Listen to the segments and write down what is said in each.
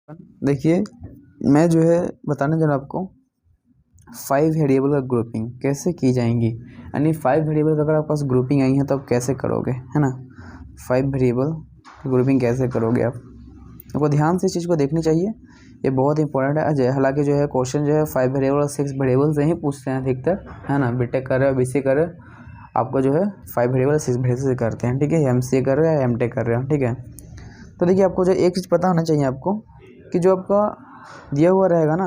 देखिए, मैं जो है बताने जा रहा हूँ आपको 5 वेरिएबल का ग्रुपिंग कैसे की जाएंगी। यानी 5 वेरिएबल अगर आपके पास ग्रुपिंग आई है तो आप कैसे करोगे, है ना। 5 वेरिएबल ग्रुपिंग कैसे करोगे आपको ध्यान से इस चीज़ को देखनी चाहिए। ये बहुत इंपॉर्टेंट है। हालांकि जो है क्वेश्चन जो है 5 वेरिएबल और 6 वेरिएबल से ही पूछते हैं अधिकतर, है ना। बीटेक कर रहे हो, बीसी कर रहे हो, आपको जो है 5 वेरिएबल 6 वेरिएबल से करते हैं, ठीक है। एमसीए कर रहे हो या एमटेक कर रहे हो, ठीक है। तो देखिए, आपको जो एक चीज़ पता होना चाहिए आपको कि जो आपका दिया हुआ रहेगा ना,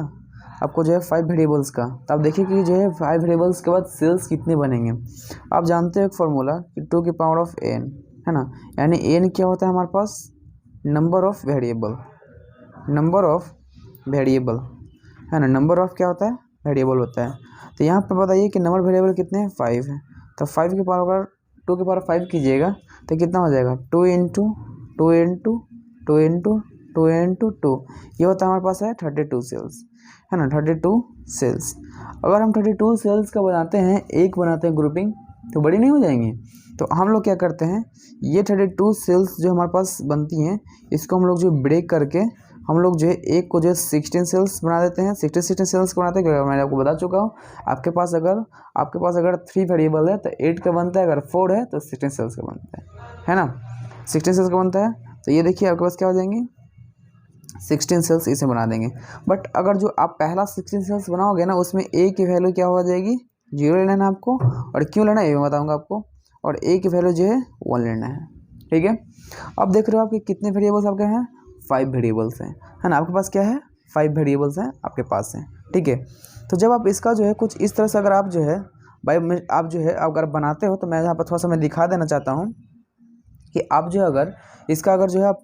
आपको जो है 5 वेरिएबल्स का, तो आप देखिए कि जो है 5 वेरिएबल्स के बाद सेल्स कितने बनेंगे। आप जानते हो एक फार्मूला कि 2 की पावर ऑफ n, है ना। यानी n क्या होता है हमारे पास, number of variable, number of variable, है ना। नंबर ऑफ क्या होता है, वेरिएबल होता है। तो यहाँ पर बताइए कि नंबर वेरिएबल कितने हैं, 5 है। तो 5 की पावर अगर 2 की पावर 5 कीजिएगा तो कितना हो जाएगा, 2 इंटू 2 इंटू 2 इंटू 2 इंटू 2, ये होता है हमारे पास है 32 सेल्स, है ना। 32 सेल्स। अगर हम 32 सेल्स का बनाते हैं, एक बनाते हैं ग्रुपिंग, तो बड़ी नहीं हो जाएंगी। तो हम लोग क्या करते हैं, ये 32 सेल्स जो हमारे पास बनती हैं, इसको हम लोग जो ब्रेक करके हम लोग जो है एक को जो है 16 सेल्स बना देते हैं। 16 सेल्स को बनाते हैं, क्योंकि मैंने आपको बता चुका हूँ। आपके पास अगर 3 वेरिएबल है तो 8 का बनता है, अगर 4 है तो 16 सेल्स का बनता है ना। 16 सेल्स का बनता है। तो ये देखिए आपके पास क्या हो जाएंगे, 16 सेल्स इसे बना देंगे। बट अगर जो आप पहला 16 सेल्स बनाओगे ना, उसमें ए की वैल्यू क्या हो जाएगी, 0 लेना है आपको। और क्यों लेना है ये मैं बताऊँगा आपको। और ए की वैल्यू जो है 1 लेना है, ठीक है। अब देख रहे हो आपके कितने वेरिएबल्स आपके हैं, 5 वेरिएबल्स हैं, है ना। आपके पास क्या है, 5 वेरिएबल्स हैं आपके पास हैं, ठीक है। तो जब आप इसका जो है कुछ इस तरह से अगर आप जो है आप जो है अगर बनाते हो, तो मैं यहाँ पर थोड़ा सा मैं दिखा देना चाहता हूँ कि आप जो है अगर इसका अगर जो है आप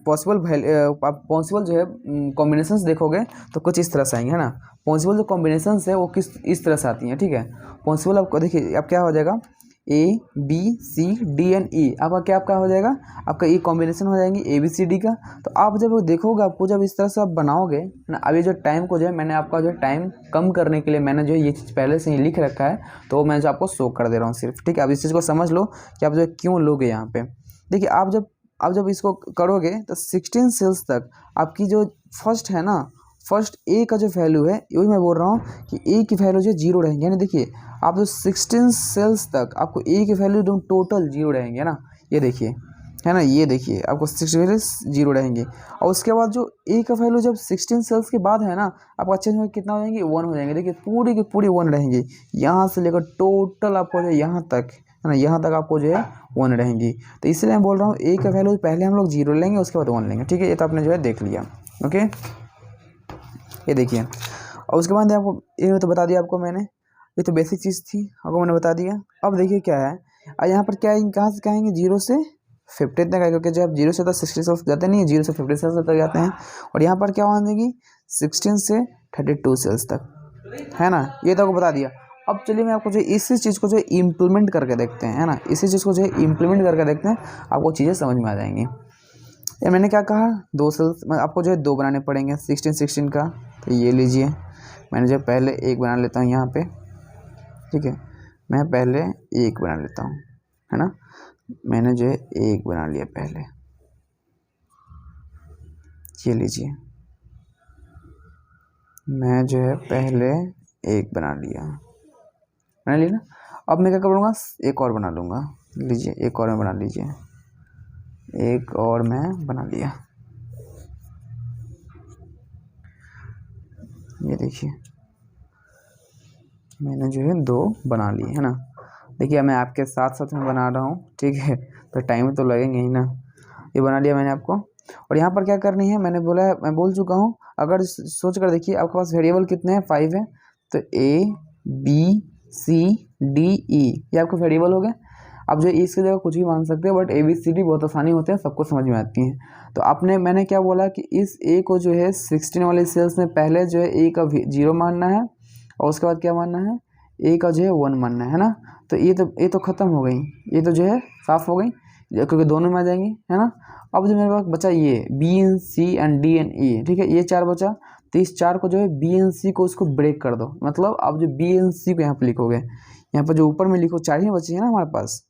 पॉसिबल जो है कॉम्बिनेशंस देखोगे तो कुछ इस तरह से आएंगे, है ना। पॉसिबल जो कॉम्बिनेशंस है वो किस इस तरह से आती हैं, ठीक है। पॉसिबल आपको देखिए अब क्या हो जाएगा, ABCDNE, आपका हो जाएगा, आपका ये कॉम्बिनेशन हो जाएंगी ABCD का। तो आप जब देखोगे, आपको जब इस तरह से आप बनाओगे ना, अभी जो टाइम को जो है मैंने आपका जो टाइम कम करने के लिए मैंने जो ये चीज़ पहले से ही लिख रखा है, तो मैं जो आपको शो कर दे रहा हूँ सिर्फ, ठीक है। अब इस चीज़ को समझ लो कि आप जो क्यों लोगे यहाँ पे। देखिए, आप जब इसको करोगे तो 16 सेल्स तक आपकी जो फर्स्ट है ना, फर्स्ट ए का जो वैल्यू है, वही मैं बोल रहा हूँ कि ए की वैल्यू जो 0 रहेंगे। यानी देखिए, आप जो 16 सेल्स तक आपको ए की वैल्यू एकदम टोटल 0 रहेंगे ना, ये देखिए, है ना। ये देखिए आपको 16 0 रहेंगे। और उसके बाद जो ए का वैल्यू जब 16 सेल्स के बाद है ना, आपका चेंज में कितना हो जाएंगे, 1 हो जाएंगे। देखिए पूरी की पूरी 1 रहेंगी, यहाँ से लेकर टोटल आपको जो यहाँ तक, है ना, यहाँ तक आपको जो है 1 रहेंगी। तो इसलिए मैं बोल रहा हूँ ए का वैल्यू पहले हम लोग 0 लेंगे, उसके बाद 1 लेंगे, ठीक है। ये तो आपने जो है देख लिया, ओके। ये देखिए, और उसके बाद आपको ये तो बता दिया आपको मैंने, ये तो बेसिक चीज़ थी, आपको मैंने बता दिया। अब देखिए क्या है, और यहाँ पर क्या है, कहाँ से कहेंगे, 0 से 50 तक है, क्योंकि जब 0 से तो 60 सेल्स जाते नहीं है, 0 से 50 सेल्स तक जाते हैं। और यहाँ पर क्या होने देगी, 16 से 32 सेल्स तक, है ना। ये तो आपको बता दिया। अब चलिए मैं आपको जो इसी चीज़ को जो इम्प्लीमेंट करके देखते हैं, है ना। इसी चीज़ को जो इम्प्लीमेंट करके देखते हैं, आपको चीज़ें समझ में आ जाएंगी। ये मैंने क्या कहा, 2 सेल्स आपको जो है 2 बनाने पड़ेंगे 16 का। तो ये लीजिए, मैंने जो पहले एक बना लेता हूँ यहाँ पे, ठीक है। मैं पहले एक बना लेता हूँ, है ना। मैंने जो है एक बना लिया पहले, ये लीजिए, मैं जो है पहले एक बना लिया ना। अब मैं क्या करूँगा, एक और बना लूँगा, लीजिए एक और मैं बना लीजिए, एक और मैं बना लिया, ये देखिए मैंने जो है 2 बना लिए, है ना। देखिए मैं आपके साथ साथ में बना रहा हूँ, ठीक है, तो टाइम तो लगेंगे ही ना। ये बना लिया मैंने आपको। और यहाँ पर क्या करनी है, मैं बोल चुका हूँ। अगर सोच कर देखिए, आपके पास वेरिएबल कितने हैं, 5 है। तो ABCDE ये आपके वेरिएबल हो गए। अब जो इसकी जगह कुछ भी मान सकते हैं, बट ABCD बहुत आसानी होते हैं, सबको समझ में आती हैं। तो मैंने क्या बोला कि इस ए को जो है 16 वाली सेल्स में पहले जो है ए का 0 मानना है, और उसके बाद क्या मानना है, ए का जो है 1 मानना है ना। तो ये तो ख़त्म हो गई, ये तो जो है साफ़ हो गई, क्योंकि दोनों में आ जाएंगी, है ना। अब जो मेरे पास बचा ये BNC एंड DNE, ठीक है, ये 4 बचा। तो इस 4 को जो है BNC को उसको ब्रेक कर दो, मतलब आप जो BNC को यहाँ पर लिखोगे, यहाँ पर जो ऊपर में लिखो, 4 ही बची है ना हमारे पास,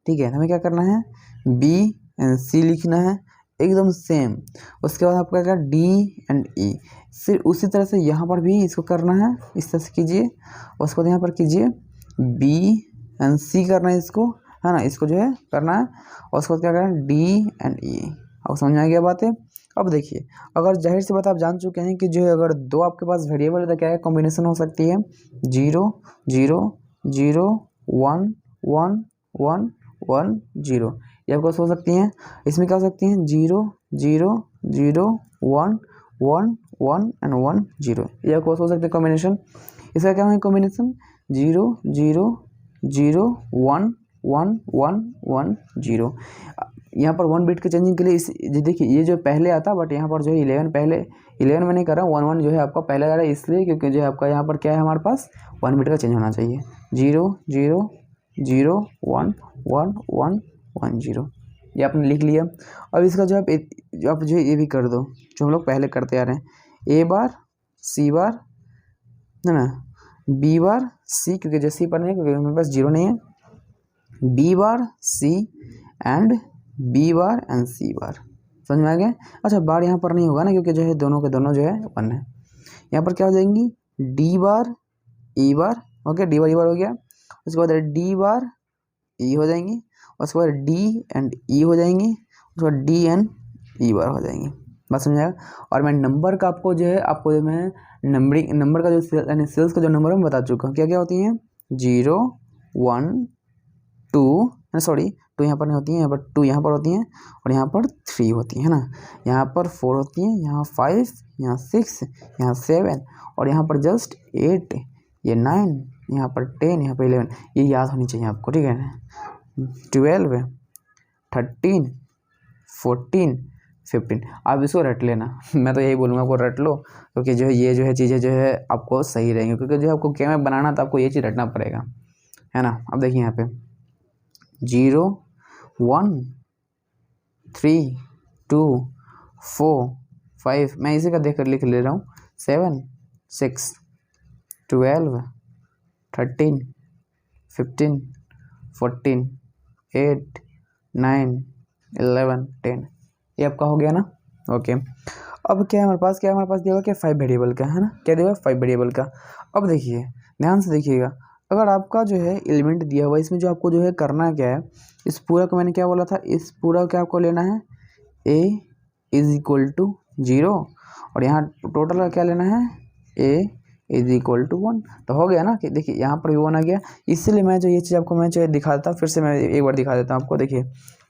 ठीक है। हमें क्या करना है, BNC लिखना है, एकदम सेम। उसके बाद आपका क्या डी एंड ई, फिर उसी तरह से यहाँ पर भी इसको करना है, इस तरह से कीजिए। उसके बाद यहाँ पर कीजिए बी एंड सी करना है इसको, है ना, इसको जो है करना है। और उसके बाद क्या करना है डी एंड ई। अब समझ में आ गया बात है। अब देखिए, अगर जाहिर सी बात आप जान चुके हैं कि जो है अगर दो आपके पास वेरिएबल है तो क्या है कॉम्बिनेशन हो सकती है 0 0 0 1 1 1 1 0, ये आपको हो सकती हैं। इसमें क्या हो सकती हैं 0 0 0 1 1 1 एंड 1 0, ये आपको हो सकती है कॉम्बिनेशन। इसका क्या है कॉम्बिनेशन 0 0 0 1 1 1 1 0। यहाँ पर 1 बिट के चेंजिंग के लिए इस देखिए ये जो पहले आता बट यहाँ पर जो है 11 पहले 11 में नहीं कर रहा हूँ, 1 1 जो है आपका पहले आ रहा है इसलिए क्योंकि जो है आपका यहाँ पर क्या है हमारे पास 1 बिट का चेंज होना चाहिए 0 0 0 1 1 1 1 0, ये आपने लिख लिया। अब इसका जो आप जो ये भी कर दो जो हम लोग पहले करते आ रहे हैं, ए बार सी बार है ना, बी बार सी, क्योंकि जो सी पर नहीं है क्योंकि हमारे पास 0 नहीं है, B bar C and B bar and C bar. समझ में आ गया। अच्छा बार यहाँ पर नहीं होगा ना क्योंकि जो है दोनों के दोनों जो है 1 है। यहाँ पर क्या हो जाएंगी डी बार ई बार, ओके डी बार ई बार हो गया। उसके बाद डी बार ई हो जाएंगी, उसके बाद डी एंड ई हो जाएंगी, उसके बाद डी एंड ई बार हो जाएंगी। बात समझाया। और मैं नंबर का आपको जो है मैं नंबर का जो यानी सेल्स का जो नंबर है मैं बता चुका हूँ क्या क्या होती हैं 0 1 2 सॉरी 2 यहाँ पर नहीं होती हैं, यहाँ पर 2 यहाँ पर होती हैं और यहाँ पर 3 होती है ना, यहाँ पर 4 होती हैं, यहाँ 5, यहाँ 6, यहाँ 7 और यहाँ पर जस्ट 8, ये 9, यहाँ पर 10, यहाँ पर 11, ये याद होनी चाहिए आपको, ठीक है। 12 13 14 15, आप इसको रट लेना मैं तो यही बोलूँगा आपको रट लो क्योंकि जो है ये जो है चीज़ें जो है आपको सही रहेंगी, क्योंकि जो आपको गेम बनाना तो आपको ये चीज़ रटना पड़ेगा, है ना। अब देखिए यहाँ पे 0 1 3 2 4 5, मैं इसी का देख कर लिख ले रहा हूँ 7 6 12 13 15 14 8 9 11 10, ये आपका हो गया ना। ओके अब क्या है हमारे पास दिया हुआ क्या 5 वेरिएबल का, है ना, क्या दिया हुआ 5 वेरिएबल का। अब देखिए ध्यान से देखिएगा, अगर आपका जो है एलिमेंट दिया हुआ है इसमें जो आपको जो है करना क्या है, इस पूरा को मैंने क्या बोला था, इस पूरा क्या आपको लेना है a इज इक्वल टू 0 और यहाँ टोटल का क्या लेना है a इज इक्वल टू 1, तो हो गया ना कि देखिए यहाँ पर भी 1 आ गया। इसलिए मैं जो ये चीज़ आपको मैं जो दिखा देता हूँ, फिर से मैं एक बार दिखा देता हूँ आपको। देखिए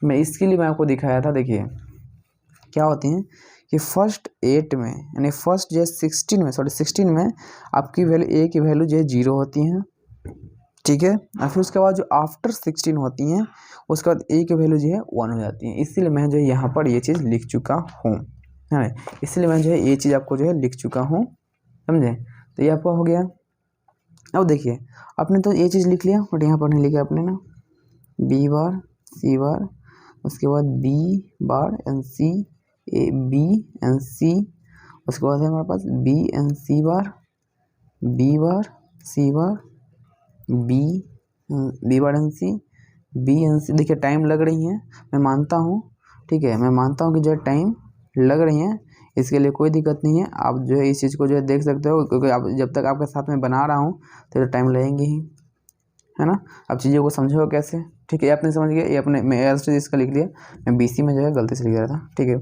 मैं इसके लिए मैं आपको दिखाया था, देखिए क्या होती हैं कि फर्स्ट 8 में यानी फर्स्ट जो है 16 में आपकी वैल्यू a की वैल्यू जो है 0 होती हैं, ठीक है। और फिर उसके बाद जो आफ्टर 16 होती हैं उसके बाद a की वैल्यू जो है 1 हो जाती है। इसीलिए मैं जो है यहाँ पर ये चीज़ लिख चुका हूँ, है, इसलिए मैं जो है ये चीज़ आपको जो है लिख चुका हूँ, समझे। तो ये आपका हो गया। अब देखिए आपने तो ये चीज़ लिख लिया बट यहाँ पर नहीं लिखा आपने ना, बी बार सी बार, उसके बाद B bar and C A B and C, उसके बाद है हमारे पास B and C bar, B bar C bar, B bar and C, B and C. देखिए टाइम लग रही है, मैं मानता हूँ, ठीक है, मैं मानता हूँ कि जो है टाइम लग रही है, इसके लिए कोई दिक्कत नहीं है। आप जो है इस चीज़ को जो है देख सकते हो क्योंकि आप जब तक आपके साथ में बना रहा हूँ तो टाइम लगेंगे ही, है ना। अब चीज़ों को समझो कैसे, ठीक है। ये आपने समझ गया, ये अपने मैं एल स्टेज इसका लिख दिया, मैं बीसी में जो है गलती से लिख रहा था, ठीक है।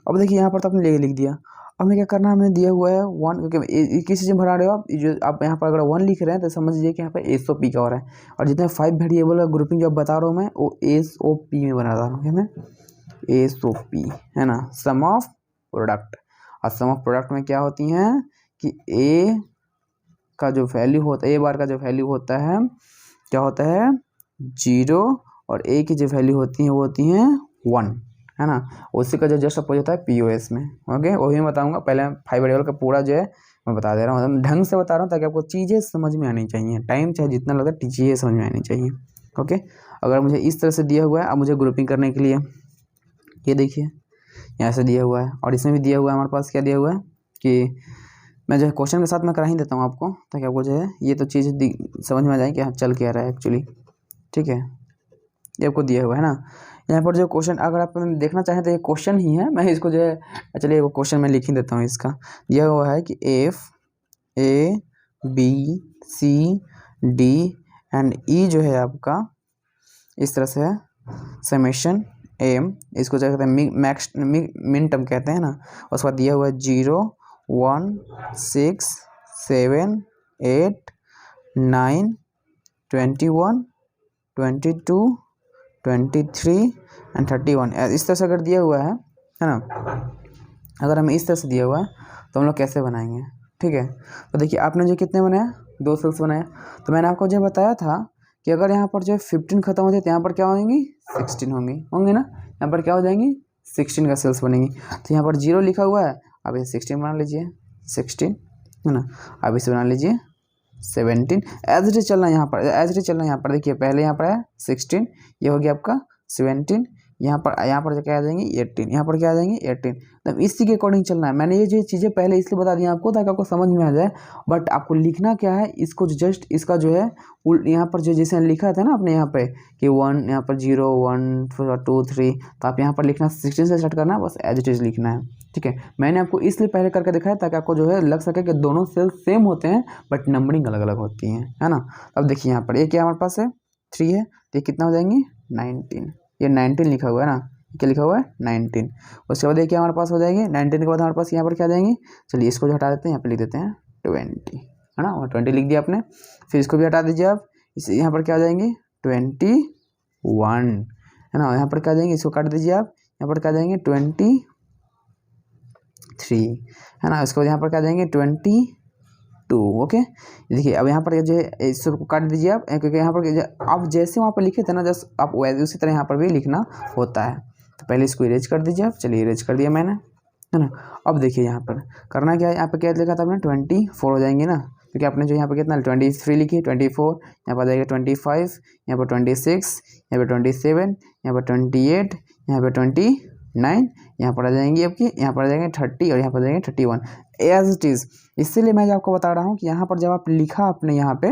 अब देखिए यहाँ पर तो आपने लिख दिया, अब हमें क्या करना है, हमें दिया हुआ है 1, क्योंकि किस चीज़ में भरा रहे हो आप, जो आप यहाँ पर अगर 1 लिख रहे हैं तो समझ लीजिए कि यहाँ पर SOP का हो रहा है। और जितने 5 वेरिएबल का ग्रुपिंग जो बता रहा हूँ मैं वो SOP में बना रहा हूँ, मैं SOP, है ना, सम ऑफ प्रोडक्ट। और सम ऑफ प्रोडक्ट में क्या होती हैं कि ए का जो वैल्यू होता है, ए बार का जो वैल्यू होता है क्या होता है 0 और ए की जो वैल्यू होती है वो होती हैं 1, है ना। उसी का जो जस्ट अपोज होता है POS में, ओके वही मैं बताऊंगा। पहले 5 वेरिएबल का पूरा जो है मैं बता दे रहा हूँ, ढंग से बता रहा हूँ ताकि आपको चीज़ें समझ में आनी चाहिए, टाइम चाहे जितना लगता है चीज़ें समझ में आनी चाहिए, ओके। अगर मुझे इस तरह से दिया हुआ है, अब मुझे ग्रुपिंग करने के लिए ये देखिए यहाँ से दिया हुआ है और इसमें भी दिया हुआ है हमारे पास, क्या दिया हुआ है कि मैं जो है क्वेश्चन के साथ मैं करा ही देता हूँ आपको ताकि आपको जो है ये तो चीज़ समझ में आ जाए कि हाँ चल क्या रहा है एक्चुअली, ठीक है। ये आपको दिया हुआ है ना, यहाँ पर जो क्वेश्चन अगर आप देखना चाहें तो ये क्वेश्चन ही है, मैं इसको जो है चलिए वो क्वेश्चन मैं लिख ही देता हूँ। इसका दिया हुआ है कि F A B C D and E जो है आपका इस तरह से है समेशन एम, इसको क्या कहते हैं मैक्स मिन टर्म कहते हैं ना। उसके बाद दिया हुआ है 0 1 6 7 8 9 21 22 23 एंड 31 इस तरह से अगर दिया हुआ है ना। अगर हमें इस तरह से दिया हुआ है तो हम लोग कैसे बनाएंगे, ठीक है। तो देखिए आपने जो कितने बनाया, 2 सेल्स बनाया। तो मैंने आपको जो बताया था कि अगर यहाँ पर जो 15 खत्म होते तो यहाँ पर क्या होंगी 16 होंगे ना। यहाँ पर क्या हो जाएंगी 16 का सेल्स बनेंगी। तो यहाँ पर 0 लिखा हुआ है, अब ये 16 बना लीजिए 16 है ना। अब इसे बना लीजिए 17 एज इट इज चलना यहाँ पर, एज इट इज चलना यहाँ पर। देखिए पहले यहाँ पर है 16, ये हो गया आपका 17, यहाँ पर क्या आ जाएंगी 18, यहाँ पर क्या आ जाएंगी 18। तो इसी के अकॉर्डिंग चलना है। मैंने ये जो चीज़ें पहले इसलिए बता दी आपको ताकि आपको समझ में आ जाए, बट आपको लिखना क्या है इसको जस्ट इसका जो है यहाँ पर जो जैसे लिखा था ना आपने यहाँ पे कि 1 यहाँ पर 0 1 2 3, तो आप यहाँ पर लिखना 16 से स्टार्ट करना है, बस एज इट इज लिखना है, ठीक है। मैंने आपको इसलिए पहले करके दिखाया ताकि आपको जो है लग सके कि दोनों सेल सेम होते हैं बट नंबरिंग अलग अलग होती है ना। अब देखिए यहाँ पर ये क्या हमारे पास है 3 है, तो ये कितना हो जाएंगे 19, ये 19 लिखा हुआ है ना, क्या लिखा हुआ है 19। उसके बाद देखिए हमारे पास हो जाएंगे 19 के बाद हमारे पास यहाँ पर क्या आ जाएंगे, चलिए इसको जो हटा देते हैं यहाँ पर लिख देते हैं 20 है ना, और 20 लिख दिया आपने। फिर इसको भी हटा दीजिए आप, इस यहाँ पर क्या आ जाएंगे 21 है ना। यहाँ पर क्या आ जाएंगे, इसको काट दीजिए आप, यहाँ पर क्या आ जाएंगे 23 है ना। उसके बाद यहाँ पर क्या आ जाएंगे 22 ओके। देखिए अब यहाँ पर जो है इसको काट दीजिए आप, क्योंकि यहाँ पर आप जैसे वहाँ पर लिखे थे ना जस्ट आप वैसे उसी तरह यहाँ पर भी लिखना होता है। तो पहले इसको इरेज कर दीजिए आप, चलिए इरेज कर दिया मैंने है ना। अब देखिए यहाँ पर करना क्या है, यहाँ पर क्या लिखा था आपने 24 हो जाएंगे ना, क्योंकि आपने जो यहाँ पर कितना 23 लिखी 24, यहाँ पर आ जाएगा 25, यहाँ पर 26, यहाँ पर 27, यहाँ पर 28, यहाँ पर 29, यहाँ पर आ जाएंगे आपकी, यहाँ पर आ जाएंगे 30 और यहाँ पर आ जाएंगे 31 एज इट इज़। इसीलिए मैं आपको बता रहा हूँ कि यहाँ पर जब आप लिखा आपने यहाँ पे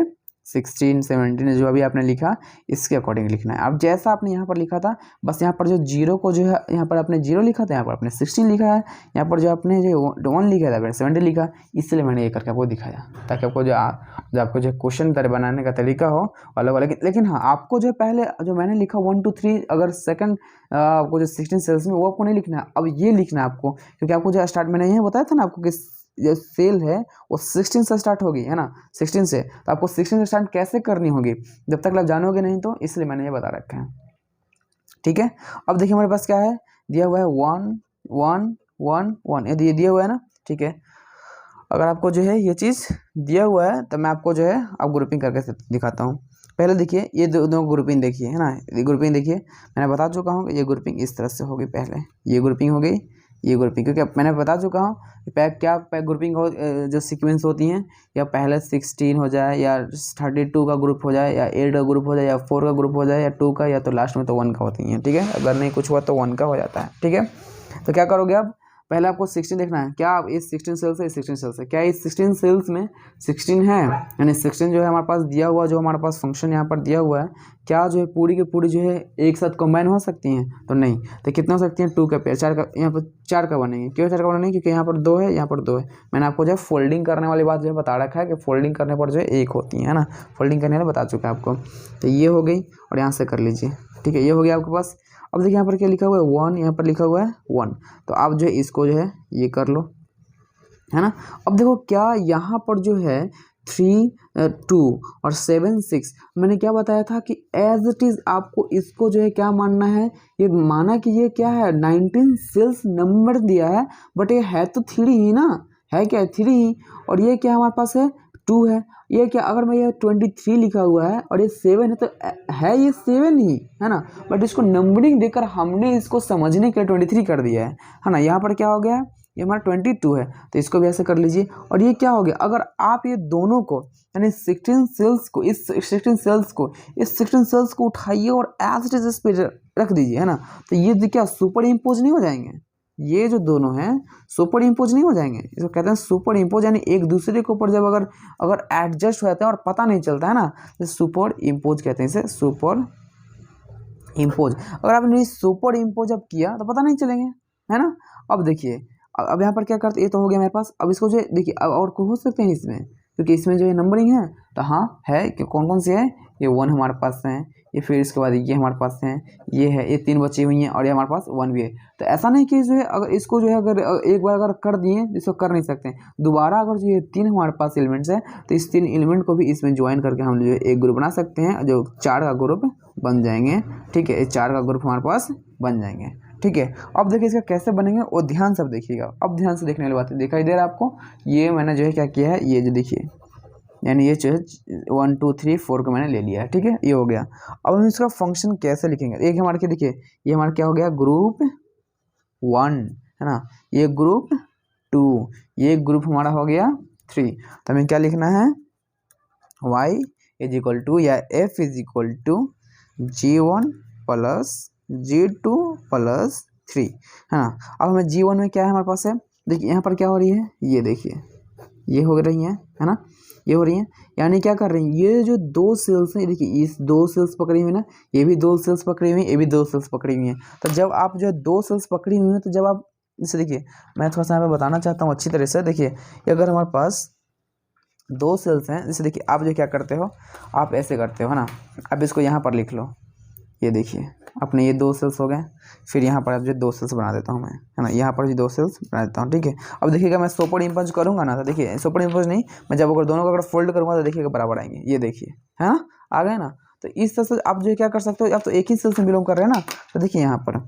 16 17 जो अभी आपने लिखा इसके अकॉर्डिंग लिखना है। अब जैसा आपने यहाँ पर लिखा था बस यहाँ पर जो 0 को जो है यहाँ पर आपने 0 लिखा था, यहाँ पर आपने 16 लिखा है, यहाँ पर जो आपने जो 1 लिखा था 17 लिखा, इसलिए मैंने ये करके आपको दिखाया ताकि आपको जो आपको जो क्वेश्चन बनाने का तरीका हो अलग अलग। लेकिन हाँ आपको जो पहले जो मैंने लिखा 1 2 3 अगर सेकंड आपको जो 16 सेल्स में वो आपको नहीं लिखना है, अब ये लिखना है आपको, क्योंकि आपको जो स्टार्ट मैंने यही बताया था ना आपको कि जो सेल है वो 16 से स्टार्ट होगी है ना, 16 से। तो आपको 16 से स्टार्ट कैसे करनी होगी जब तक आप जानोगे नहीं, तो इसलिए मैंने ये बता रखा है, ठीक है। अब देखिए हमारे पास क्या है दिया हुआ है 1 1 1 1, ये दिया हुआ है ना, ठीक है। अगर आपको जो है ये चीज़ दिया हुआ है तो मैं आपको जो है अब ग्रुपिंग करके दिखाता हूँ। पहले देखिए ये दोनों ग्रुपिंग देखिए है ना, ये ग्रुपिंग देखिए मैंने बता चुका हूँ कि ये ग्रुपिंग इस तरह से होगी, पहले ये ग्रुपिंग हो गई, ये ग्रुपिंग, क्योंकि मैंने बता चुका हूँ क्या ग्रुपिंग हो जो सीक्वेंस होती हैं, या पहले 16 हो जाए या 32 का ग्रुप हो जाए या 8 का ग्रुप हो जाए या 4 का ग्रुप हो जाए या 2 का, या तो लास्ट में तो 1 का होती हैं, ठीक है। अगर नहीं कुछ हुआ तो 1 का हो जाता है, ठीक है। तो क्या करोगे अब पहले आपको 16 देखना है, क्या इस 16 सेल्स है, इस 16 सेल्स है, क्या इस 16 सेल्स में 16 है, यानी 16 जो है हमारे पास दिया हुआ, जो हमारे पास फंक्शन यहाँ पर दिया हुआ है, क्या जो है पूरी की पूरी जो है एक साथ कंबाइन हो सकती हैं, तो नहीं। तो कितना हो सकती हैं 2 का पेयर, 4 का, यहाँ पर 4 का बनेंगे। क्यों 4 का बनेंगे, क्योंकि यहाँ पर 2 है, यहाँ पर 2 है। मैंने आपको जो है फोल्डिंग करने वाली बात जो है बता रखा है कि फोल्डिंग करने पर जो है 1 होती है ना, फोल्डिंग करने वाले बता चुका है आपको। तो ये हो गई और यहाँ से कर लीजिए, ठीक है, ये हो गया आपके पास। अब देखिए यहाँ पर क्या लिखा हुआ है 1, यहाँ पर लिखा हुआ है 1, तो आप जो है इसको जो है ये कर लो है ना। अब देखो क्या यहाँ पर जो है 3 2 और 7 6 मैंने क्या बताया था कि एज इट इज़ आपको इसको जो है क्या मानना है, ये माना कि ये क्या है 19 सेल्स नंबर दिया है, बट ये है तो 3 ही ना, है क्या 3 ही, और ये क्या हमारे पास है 2 है। ये क्या अगर मैं ये 23 लिखा हुआ है और ये 7 है तो है ये 7 ही है ना, बट इसको नंबरिंग देकर हमने इसको समझने के लिए 23 कर दिया है ना। यहाँ पर क्या हो गया, ये हमारा 22 है, तो इसको भी ऐसे कर लीजिए। और ये क्या हो गया, अगर आप ये दोनों को यानी 16 सेल्स को इस 16 सेल्स को उठाइए और एज इट इज इस पे रख दीजिए है ना, तो ये क्या सुपर इम्पोज नहीं हो जाएंगे, ये जो दोनों हैं सुपर इम्पोज नहीं हो जाएंगे। इसको कहते हैं सुपर इम्पोज, यानी एक दूसरे के ऊपर जब अगर एडजस्ट हो जाते हैं और पता नहीं चलता है ना, तो सुपर इम्पोज कहते हैं इसे, सुपर इम्पोज, अगर आपने सुपर इम्पोज अब किया तो पता नहीं चलेंगे, है ना। अब देखिए अब यहाँ पर क्या करते, ये तो हो गया मेरे पास। अब इसको जो देखिए अब और को हो सकते हैं इसमें, क्योंकि इसमें जो है नंबरिंग है तो हाँ है कि कौन कौन से है, ये 1 हमारे पास है, ये फिर इसके बाद ये हमारे पास है, ये है, ये 3 बची हुई हैं और ये हमारे पास 1 भी है। तो ऐसा नहीं कि जो है अगर इसको जो है अगर एक बार अगर कर दिए इसको कर नहीं सकते, दोबारा अगर जो ये 3 हमारे पास एलिमेंट्स है तो इस 3 एलिमेंट को भी इसमें ज्वाइन करके हम जो है एक ग्रुप बना सकते हैं, जो 4 का ग्रुप बन जाएंगे। ठीक है, ये 4 का ग्रुप हमारे पास बन जाएंगे। ठीक है, अब देखिए इसका कैसे बनेंगे वो ध्यान से देखिएगा। अब ध्यान से देखने वाली बात है, दिखाई दे रहा है आपको, ये मैंने जो है क्या किया है, ये जो देखिए यानी ये जो है 1 2 3 4 को मैंने ले लिया है। ठीक है, ये हो गया। अब हम इसका फंक्शन कैसे लिखेंगे, एक हमारे क्या देखिए, ये हमारा क्या हो गया, ग्रुप 1 है ना, ये ग्रुप 2, ये ग्रुप हमारा हो गया 3। तो हमें क्या लिखना है, y इज इक्वल टू या f is equal to g1 plus g2 plus 3, है ना। अब हमें g1 में क्या है हमारे पास है, देखिए यहाँ पर क्या हो रही है, ये देखिए ये हो रही है ना, ये हो रही है, यानी क्या कर रही हैं, ये जो 2 सेल्स हैं, देखिए इस 2 सेल्स पकड़ी हुई ना, ये भी 2 सेल्स पकड़ी हुई हैं, ये भी 2 सेल्स पकड़ी हुई हैं। तो जब आप जो है 2 सेल्स पकड़ी हुई हैं, तो जब आप जैसे देखिए मैं थोड़ा सा यहाँ पे बताना चाहता हूँ अच्छी तरह से, देखिए अगर हमारे पास 2 सेल्स हैं, जैसे देखिए आप जो क्या करते हो, आप ऐसे करते हो, है ना। अब इसको यहाँ पर लिख लो, ये देखिए अपने ये 2 सेल्स हो गए, फिर यहाँ पर अब जो 2 सेल्स बना देता हूँ मैं, है ना, यहाँ पर भी 2 सेल्स बना देता हूँ। ठीक है, अब देखिएगा मैं सुपर इम्पोज करूँगा ना, तो देखिए सुपर इम्पोज नहीं, मैं जब अगर दोनों को अगर फोल्ड करूँगा तो देखिएगा बराबर आएंगे, ये देखिए, है ना, आ गए ना। तो इस तरह से आप जो क्या कर सकते हो, आप तो एक ही सेल से बिलोंग कर रहे हैं ना, तो देखिए यहाँ पर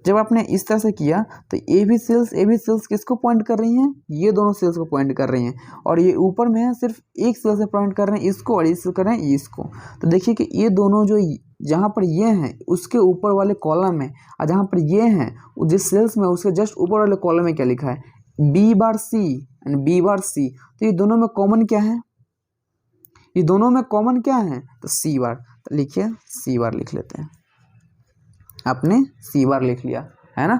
जब आपने इस तरह से किया तो ए बी सेल्स किसको पॉइंट कर रही हैं, ये दोनों सेल्स को पॉइंट कर रही हैं, और ये ऊपर में है सिर्फ एक सेल से पॉइंट कर रहे हैं इसको, और इसको कर रहे हैं इसको। तो देखिए कि ये दोनों जो जहाँ पर ये हैं उसके ऊपर वाले कॉलम में, और जहाँ पर ये हैं जिस सेल्स में उसके जस्ट ऊपर वाले कॉलम में क्या लिखा है, B bar C and B bar C. तो ये दोनों में कॉमन क्या है, ये दोनों में कॉमन क्या है, तो सी बार। तो लिखिए सी बार लिख लेते हैं, आपने सी बार लिख लिया, है ना।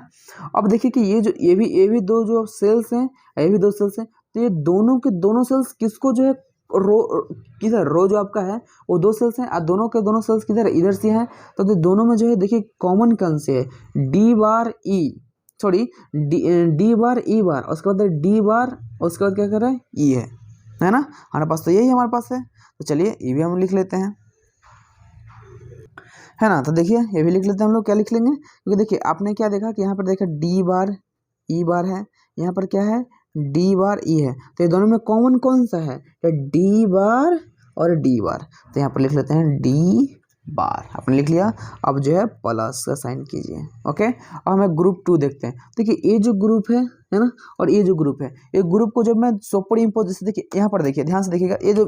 अब देखिए कि ये भी दो जो सेल्स हैं, ये भी 2 सेल्स हैं, तो ये दोनों के दोनों सेल्स किसको जो है रो किधर, रो जो आपका है वो 2 सेल्स हैं, और दोनों के दोनों सेल्स किधर इधर से हैं। तो दोनों में जो है देखिए कॉमन कौन से है, डी बार ई, सॉरी डी बार ई बार, उसके बाद डी बार, उसके बाद क्या कर रहा है, ई है ना, हमारे पास तो यही हमारे पास है। तो चलिए ये भी हम लिख लेते हैं, है ना। तो देखिए ये भी लिख लेते हैं हम लोग, क्या लिख लेंगे, क्योंकि देखिए आपने क्या देखा कि यहाँ पर देखा डी बार ई बार है, यहाँ पर क्या है डी बार ई है, तो ये दोनों में कॉमन कौन सा है, तो डी बार और डी बार। तो यहाँ पर लिख लेते हैं डी बार, आपने लिख लिया। अब जो है प्लस का साइन कीजिए, ओके। अब हमें ग्रुप 2 देखते हैं। देखिए ये जो ग्रुप है ना, और ये जो ग्रुप है, ये ग्रुप को जब मैं सुपर इम्पोज, जैसे देखिए यहाँ पर देखिए ध्यान से देखिएगा, ये जो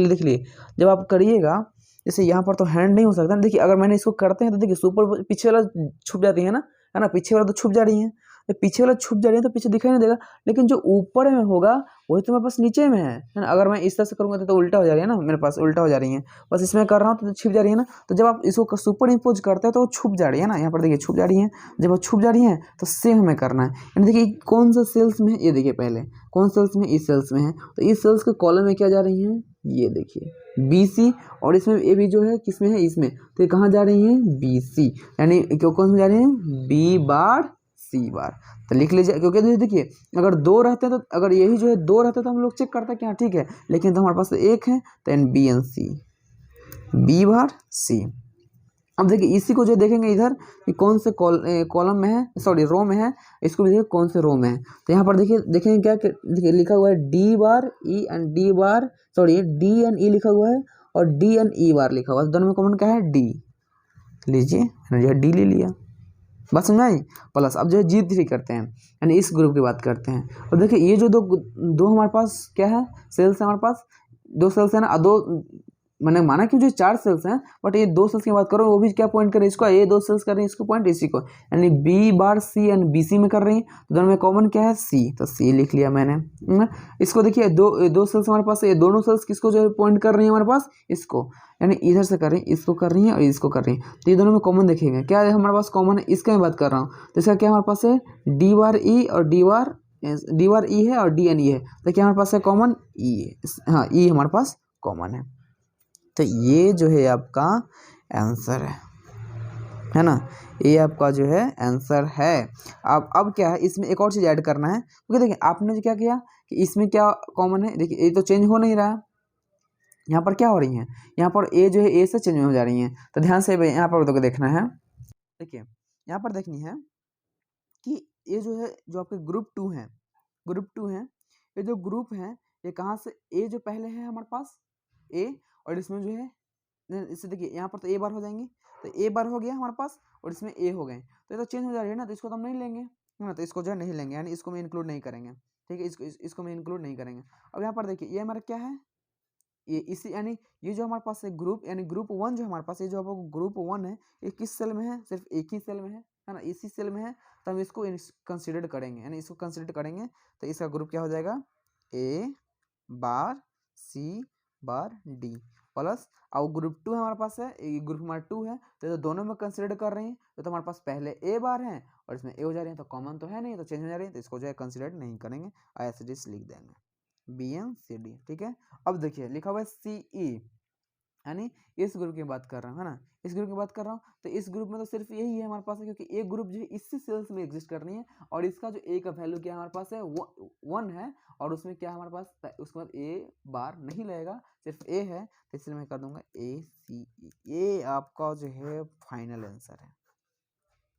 देख लिए जब आप करिएगा, जैसे यहाँ पर तो हैंड नहीं हो सकता ना, देखिए अगर मैंने इसको करते हैं तो देखिए सुपर पीछे वाला छुप जाती है ना, पीछे वाला तो छुप जा रही है, तो पीछे वाला छुप जा रही है तो पीछे दिखाई नहीं देगा, लेकिन जो ऊपर में होगा वही तो मेरे पास नीचे में है ना। अगर मैं इस तरह से करूँगा तो उल्टा हो जा रही है ना, मेरे पास उल्टा हो जा रही है, बस इसमें कर रहा हूँ तो छुप जा रही है ना। तो जब आप इसको सुपर इम्पोज करते हैं तो वो छुप जा रही है ना, यहाँ पर देखिए छुप जा रही है। जब वो छुप जा रही है तो सेम हमें करना है, यानी देखिए कौन सा सेल्स में है, ये देखिए पहले कौन सेल्स में, इस सेल्स में है, तो इस सेल्स के कॉलम में क्या जा रही है, ये देखिए बी सी, और इसमें ए भी जो है किसमें है, इसमें, तो ये कहाँ जा रही है, बी सी, यानी कौन से जा रहे हैं, बी बार सी बार। तो लिख लीजिए, क्योंकि देखिए अगर 2 रहते हैं तो, अगर यही जो है 2 रहते तो हम लोग चेक करते हैं क्या, ठीक है, लेकिन तो हमारे पास 1 है, तो N B N C, B bar C. अब देखिए इसी को जो देखेंगे इधर कि कौन से कॉलम में है, सॉरी रो में है, इसको भी देखिए कौन से रो में है। तो यहाँ पर देखिए देखेंगे क्या देखिए लिखा हुआ है D bar E and D bar, sorry D and E लिखा हुआ है, और डी एंड ई बार लिखा हुआ है, दोनों में कॉमन क्या है, डी। लीजिए मैंने जो है डी ले लिया, बस समझ आई। प्लस अब जो है G3 करते हैं, यानी इस ग्रुप की बात करते हैं। और देखिए ये जो दो हमारे पास क्या है, सेल्स है, हमारे पास 2 सेल्स है ना, 2 मैंने माना कि जो 4 सेल्स हैं, बट ये 2 सेल्स की बात करो, वो भी क्या पॉइंट कर रही है, इसको, ये 2 सेल्स कर रही है इसको पॉइंट, इसी को, यानी b bar C and b c में कर रही है, तो दोनों में कॉमन क्या है, सी, तो सी लिख लिया मैंने। इसको देखिए दो सेल्स हमारे पास है, ये दोनों सेल्स किसको जो है पॉइंट कर रही है हमारे पास, इसको, यानी इधर से कर रही है, इसको कर रही है और इसको कर रही है, तो ये दोनों में कॉमन देखेंगे क्या है हमारे पास कॉमन है, इसका मैं बात कर रहा हूँ। तो इसका क्या हमारे पास है, डी बार ई और डी बार ई है और डी एन ई है, तो क्या हमारे पास है कॉमन, ई, हाँ ई हमारे पास कॉमन है। तो ये जो है आपका आंसर है, है ना। ये आपका जो है आंसर है। अब क्या है, इसमें एक और चीज़ ऐड करना है, क्योंकि देखिए आपने जो क्या किया कि इसमें क्या कॉमन है, देखिए ये तो चेंज हो नहीं रहा, यहाँ पर क्या हो रही है, यहाँ पर ए जो है ए से चेंज हो जा रही है। तो ध्यान से यहाँ पर तो देखना है, देखिए यहाँ पर देखनी है कि ये जो है जो आपके ग्रुप 2 है, ये जो ग्रुप है ये कहाँ से, ए जो पहले है हमारे पास ए, और इसमें जो है इससे देखिए यहाँ पर तो ए बार हो जाएंगे, तो ए बार हो गया हमारे पास और इसमें ए हो गए, तो ये तो चेंज हो जा रही है ना, तो इसको तो हम नहीं लेंगे, है ना, तो इसको जो है नहीं लेंगे, यानी इसको मैं इंक्लूड नहीं करेंगे, ठीक है, इसको मैं इंक्लूड नहीं करेंगे। अब यहाँ पर देखिए ये हमारा क्या है, ये इसी यानी ये जो हमारे पास है ग्रुप, यानी ग्रुप 1 जो हमारे पास, ये जो आपको ग्रुप 1 है, ये किस सेल में है, सिर्फ एक ही सेल में है ना, इसी सेल में है, तो हम इसको कंसिडर करेंगे, यानी इसको कंसिडर करेंगे, तो इसका ग्रुप क्या हो जाएगा, ए बार सी बार डी प्लस, और ग्रुप 2 हमारे पास है, ये ग्रुप हमारा 2 है, तो दोनों में कंसिडर कर रहे हैं, तो हमारे पास पहले ए बार है और इसमें ए हो जा रही है, तो कॉमन तो है नहीं, तो चेंज हो जा रही है, तो इसको जो है कंसिडर नहीं करेंगे, ऐसे लिख देंगे BNCD, ठीक है। अब देखिए लिखा हुआ है CE, यानी इस ग्रुप की बात कर रहा हूँ, है ना, इस ग्रुप की बात कर रहा हूँ, तो इस ग्रुप में तो सिर्फ यही है हमारे पास है, क्योंकि एक ग्रुप जो है इसी सेल्स में एग्जिस्ट कर रही है, और इसका जो ए का वैल्यू क्या हमारे पास है 1 है, और उसमें क्या हमारे पास, उसके बाद ए बार नहीं लगेगा, सिर्फ ए है, तो इसलिए मैं कर दूंगा ACE। ये आपका जो है फाइनल आंसर है,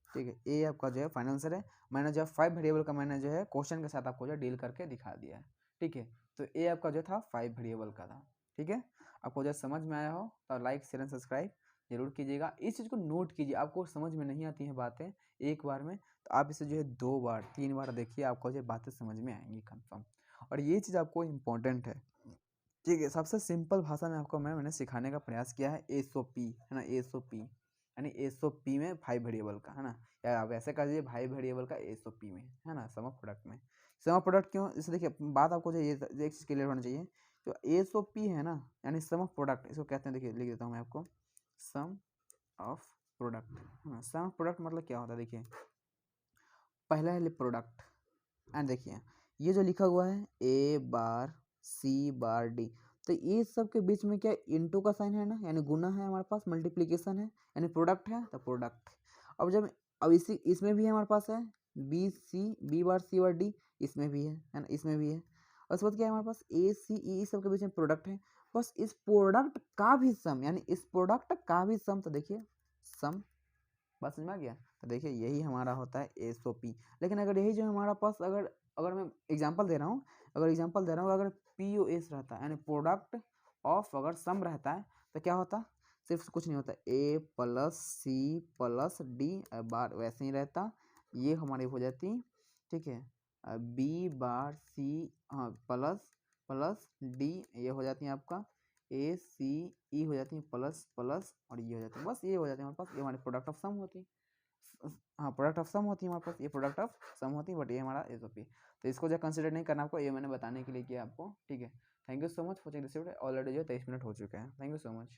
ठीक है, ये आपका जो है फाइनल आंसर है। मैंने जो है 5 वेरिएबल का मैंने जो है क्वेश्चन के साथ आपको जो डील करके दिखा दिया है, ठीक है। तो ये आपका जो था 5 वेरिएबल का था, ठीक है। आपको जो समझ में आया हो तो लाइक शेयर एंड सब्सक्राइब जरूर कीजिएगा। इस चीज़ को नोट कीजिए, आपको समझ में नहीं आती हैं बातें एक बार में, तो आप इसे जो है 2 बार 3 बार देखिए, आपको जो बातें समझ में आएंगी कन्फर्म। और ये चीज़ आपको इम्पोर्टेंट है, ठीक है। सबसे सिंपल भाषा में आपको मैंने सिखाने का प्रयास किया है, SOP, है ना, SOP, यानी SOP में 5 वेरिएबल का, है ना, या आप ऐसे कर दीजिए 5 वेरिएबल का SOP में, है ना, सम ऑफ प्रोडक्ट में। सम ऑफ प्रोडक्ट क्यों, इसे देखिए बात आपको जो ये एक चीज़ क्लियर होना चाहिए, जो SOP है ना, यानी सम ऑफ प्रोडक्ट इसको कहते हैं, देखिए लिख देता हूँ मैं आपको, सम ऑफ प्रोडक्ट, है ना। सम ऑफ प्रोडक्ट मतलब क्या होता है, देखिए पहला है प्रोडक्ट, एंड देखिए ये जो लिखा हुआ है ए बार सी बार डी, तो ये सब के बीच में क्या इनटू का साइन है ना, यानी गुना है हमारे पास, मल्टीप्लिकेशन है, यानी प्रोडक्ट है, तो प्रोडक्ट। अब जब अब इसी इसमें भी हमारे पास है बी बार सी बार डी, इसमें भी है ना, इसमें भी है, और उसके बाद क्या है हमारे पास ए सी ई सब के बीच में प्रोडक्ट है, बस इस प्रोडक्ट का भी सम, यानी इस प्रोडक्ट का भी सम, तो देखिए सम, बात समझ में आ गया। तो देखिए यही हमारा होता है SOP। लेकिन अगर यही जो हमारा पास अगर अगर मैं एग्जांपल दे रहा हूँ, अगर POS रहता है, यानी प्रोडक्ट ऑफ अगर सम रहता है, तो क्या होता, सिर्फ कुछ नहीं होता, A plus C plus D बार वैसे ही रहता, ये हमारी हो जाती, ठीक है, B बार C, हाँ प्लस प्लस D, ये हो जाती है आपका ACE, हो जाती है प्लस प्लस, और ये हो जाती है, बस ये हो जाती है हमारे पास, ये हमारी प्रोडक्ट ऑफ सम होती है, हाँ प्रोडक्ट ऑफ सम होती है हमारे पास, ये प्रोडक्ट ऑफ सम होती है, बट ये हमारा SOP। तो इसको जो कंसिडर नहीं करना आपको, ये मैंने बताने के लिए किया आपको, ठीक है। Thank you so much for checking this video. Already जो 23 मिनट हो चुके हैं। Thank you so much.